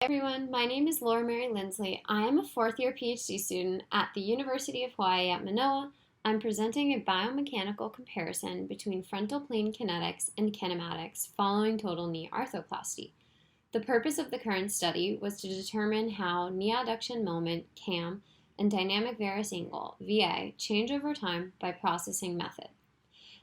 Everyone, my name is Laura Mary Linsley. I am a fourth-year PhD student at the University of Hawaii at Manoa. I'm presenting a biomechanical comparison between frontal plane kinetics and kinematics following total knee arthroplasty. The purpose of the current study was to determine how knee adduction moment, CAM, and dynamic varus angle, VA, change over time by processing method.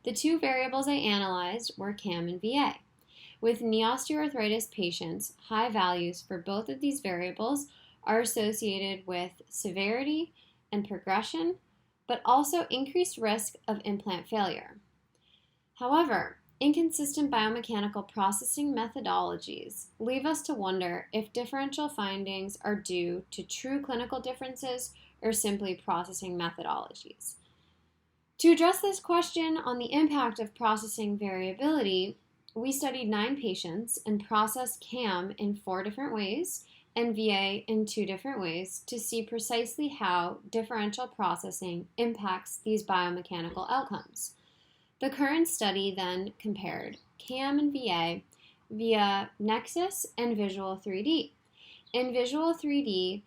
The two variables I analyzed were CAM and VA. With knee osteoarthritis patients, high values for both of these variables are associated with severity and progression, but also increased risk of implant failure. However, inconsistent biomechanical processing methodologies leave us to wonder if differential findings are due to true clinical differences or simply processing methodologies. To address this question on the impact of processing variability, we studied 9 patients and processed CAM in 4 different ways and VA in 2 different ways to see precisely how differential processing impacts these biomechanical outcomes. The current study then compared CAM and VA via Nexus and Visual 3D. In Visual 3D,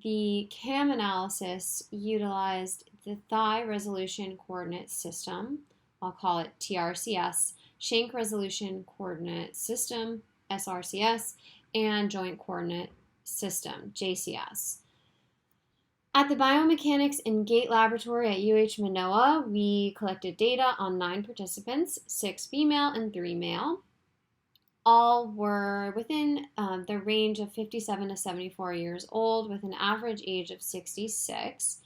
the CAM analysis utilized the Thigh Resolution Coordinate System, I'll call it TRCS, Shank Resolution Coordinate System, SRCS, and Joint Coordinate System, JCS. At the Biomechanics and Gait Laboratory at UH Manoa, we collected data on 9 participants, 6 female and 3 male. All were within the range of 57 to 74 years old with an average age of 66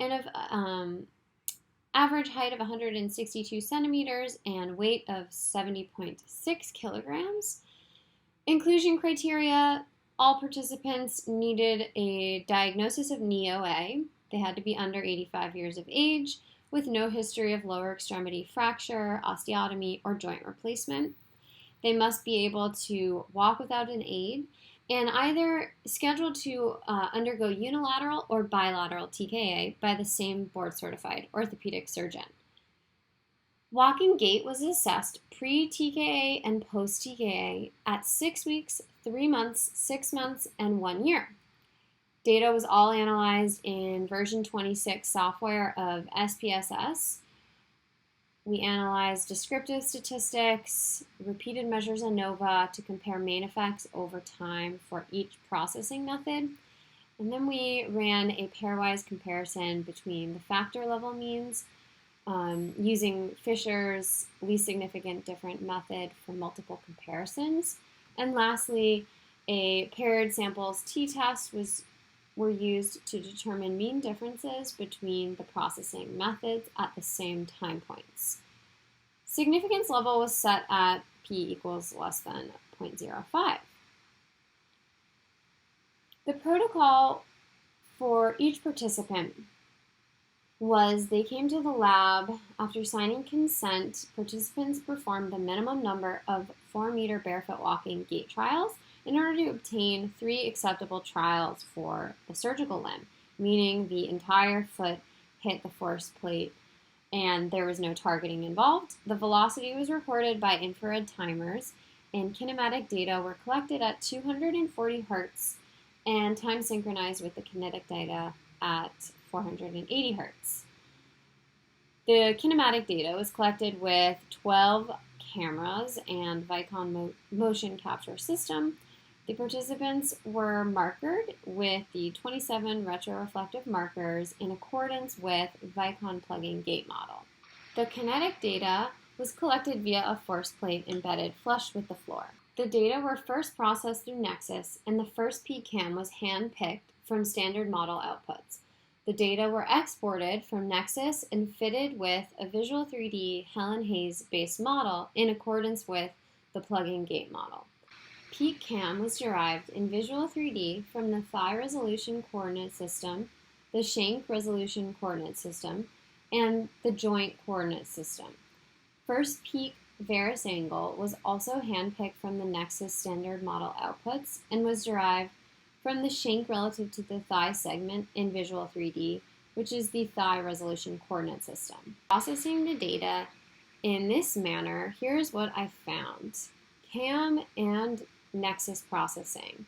and of average height of 162 centimeters and weight of 70.6 kilograms. Inclusion criteria: all participants needed a diagnosis of knee OA. They had to be under 85 years of age with no history of lower extremity fracture, osteotomy, or joint replacement. They must be able to walk without an aid and either scheduled to undergo unilateral or bilateral TKA by the same board-certified orthopedic surgeon. Walking gait was assessed pre-TKA and post-TKA at 6 weeks, 3 months, 6 months, and 1 year. Data was all analyzed in version 26 software of SPSS. We analyzed descriptive statistics, repeated measures ANOVA to compare main effects over time for each processing method. And then we ran a pairwise comparison between the factor level means using Fisher's least significant different method for multiple comparisons. And lastly, a paired samples t-test were used to determine mean differences between the processing methods at the same time points. Significance level was set at p equals less than 0.05. The protocol for each participant was they came to the lab. After signing consent, participants performed the minimum number of 4-meter barefoot walking gait trials in order to obtain 3 acceptable trials for the surgical limb, meaning the entire foot hit the force plate and there was no targeting involved. The velocity was recorded by infrared timers, and kinematic data were collected at 240 hertz and time synchronized with the kinetic data at 480 hertz. The kinematic data was collected with 12 cameras and Vicon motion capture system. The participants were markered with the 27 retroreflective markers in accordance with Vicon plug-in gait model. The kinetic data was collected via a force plate embedded flush with the floor. The data were first processed through Nexus, and the first PCAM was hand-picked from standard model outputs. The data were exported from Nexus and fitted with a Visual 3D Helen Hayes-based model in accordance with the plug-in gait model. Peak CAM was derived in Visual 3D from the Thigh Resolution Coordinate System, the Shank Resolution Coordinate System, and the Joint Coordinate System. First peak varus angle was also handpicked from the Nexus standard model outputs and was derived from the shank relative to the thigh segment in Visual 3D, which is the Thigh Resolution Coordinate System. Processing the data in this manner, here's what I found. CAM and Nexus processing.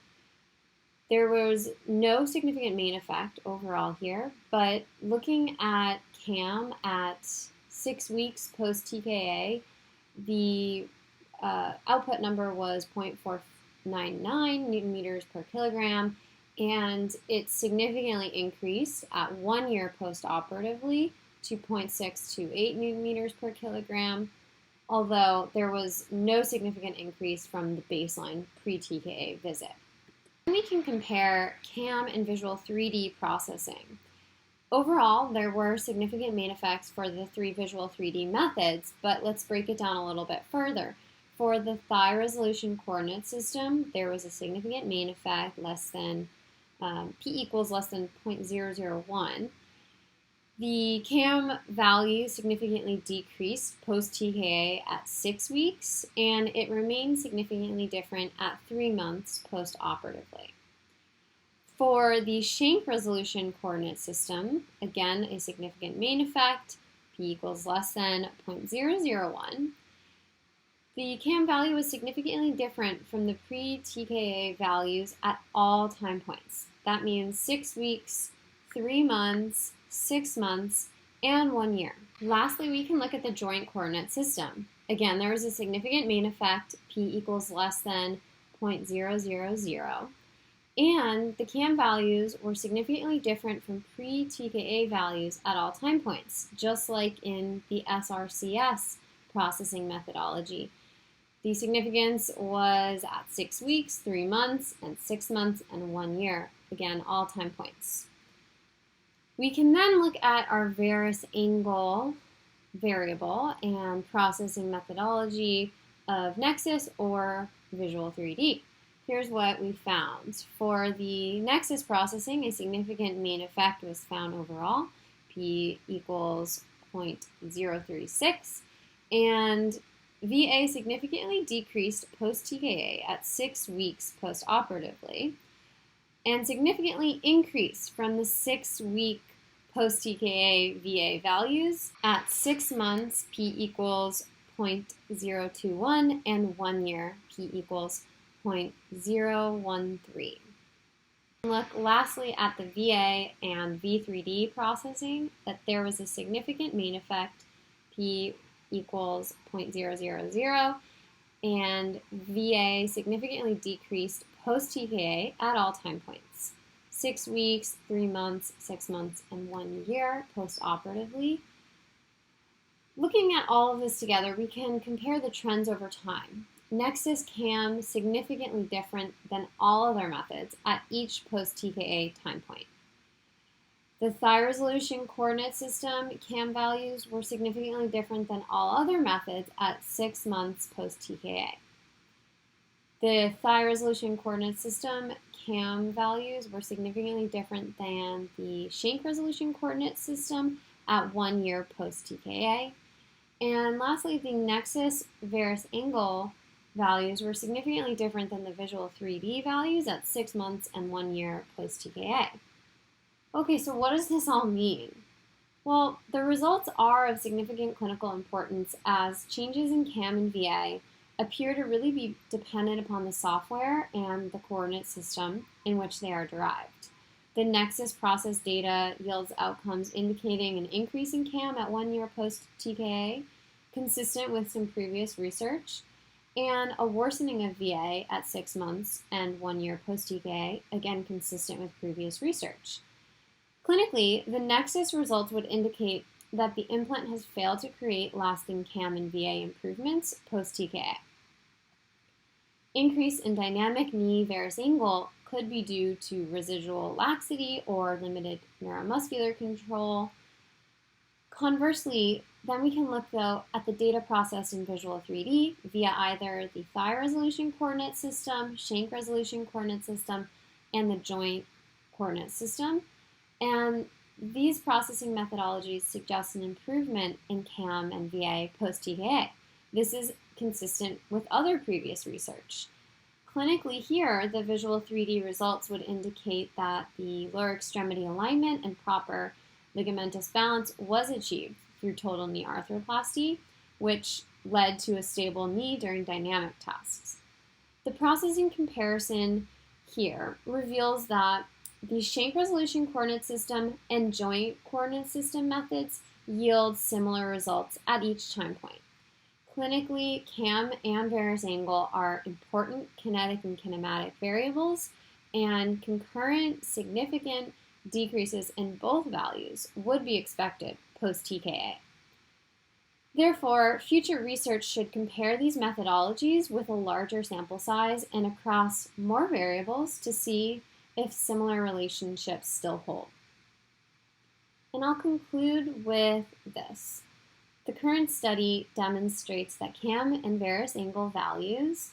There was no significant main effect overall here, but looking at CAM at 6 weeks post-TKA, the output number was 0.499 Newton meters per kilogram, and it significantly increased at 1 year post-operatively to 0.628 Newton meters per kilogram, although there was no significant increase from the baseline pre-TKA visit. We can compare CAM and visual 3D processing. Overall, there were significant main effects for the three visual 3D methods, but let's break it down a little bit further. For the thigh resolution coordinate system, there was a significant main effect P equals less than 0.001. The CAM value significantly decreased post-TKA at 6 weeks, and it remained significantly different at 3 months post-operatively. For the shank resolution coordinate system, again, a significant main effect, P equals less than 0.001. The CAM value was significantly different from the pre-TKA values at all time points. That means 6 weeks, 3 months, 6 months, and 1 year. Lastly, we can look at the joint coordinate system. Again, there was a significant main effect, P equals less than 0.000, and the CAM values were significantly different from pre-TKA values at all time points, just like in the SRCS processing methodology. The significance was at 6 weeks, 3 months, and 6 months, and 1 year. Again, all time points. We can then look at our varus angle variable and processing methodology of Nexus or Visual 3D. Here's what we found. For the Nexus processing, a significant main effect was found overall, P equals 0.036, and VA significantly decreased post-TKA at 6 weeks post-operatively, and significantly increased from the 6-week post-TKA VA values at 6 months, P equals 0.021, and 1 year, P equals 0.013. Look lastly at the VA and V3D processing, that there was a significant main effect, P equals 0.000, and VA significantly decreased post-TKA at all time points. 6 weeks, 3 months, 6 months, and 1 year post-operatively. Looking at all of this together, we can compare the trends over time. Nexus CAM significantly different than all other methods at each post-TKA time point. The thigh resolution coordinate system CAM values were significantly different than all other methods at 6 months post-TKA. The thigh resolution coordinate system CAM values were significantly different than the shank resolution coordinate system at 1 year post-TKA. And lastly, the Nexus varus angle values were significantly different than the visual 3D values at 6 months and 1 year post-TKA. Okay, so what does this all mean? Well, the results are of significant clinical importance as changes in CAM and VA appear to really be dependent upon the software and the coordinate system in which they are derived. The Nexus process data yields outcomes indicating an increase in CAM at 1 year post-TKA, consistent with some previous research, and a worsening of VA at 6 months and 1 year post-TKA, again consistent with previous research. Clinically, the Nexus results would indicate that the implant has failed to create lasting CAM and VA improvements post-TKA. Increase in dynamic knee varus angle could be due to residual laxity or limited neuromuscular control. Conversely, then we can look though at the data processed in Visual 3D via either the thigh resolution coordinate system, shank resolution coordinate system, and the joint coordinate system. And these processing methodologies suggest an improvement in CAM and VA post-TKA. This is consistent with other previous research. Clinically here, the Visual 3D results would indicate that the lower extremity alignment and proper ligamentous balance was achieved through total knee arthroplasty, which led to a stable knee during dynamic tasks. The processing comparison here reveals that the shank resolution coordinate system and joint coordinate system methods yield similar results at each time point. Clinically, CAM and varus angle are important kinetic and kinematic variables, and concurrent significant decreases in both values would be expected post-TKA. Therefore, future research should compare these methodologies with a larger sample size and across more variables to see if similar relationships still hold. And I'll conclude with this. The current study demonstrates that CAM and varus angle values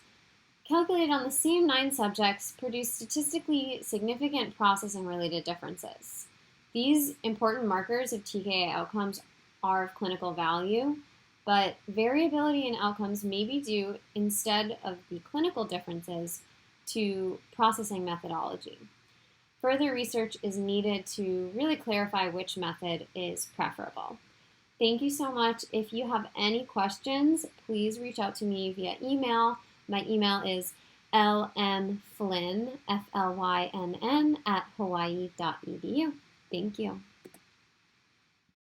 calculated on the same 9 subjects produce statistically significant processing-related differences. These important markers of TKA outcomes are of clinical value, but variability in outcomes may be due, instead of the clinical differences, to processing methodology. Further research is needed to really clarify which method is preferable. Thank you so much. If you have any questions, please reach out to me via email. My email is lmflynn, FLYNN, @hawaii.edu. Thank you.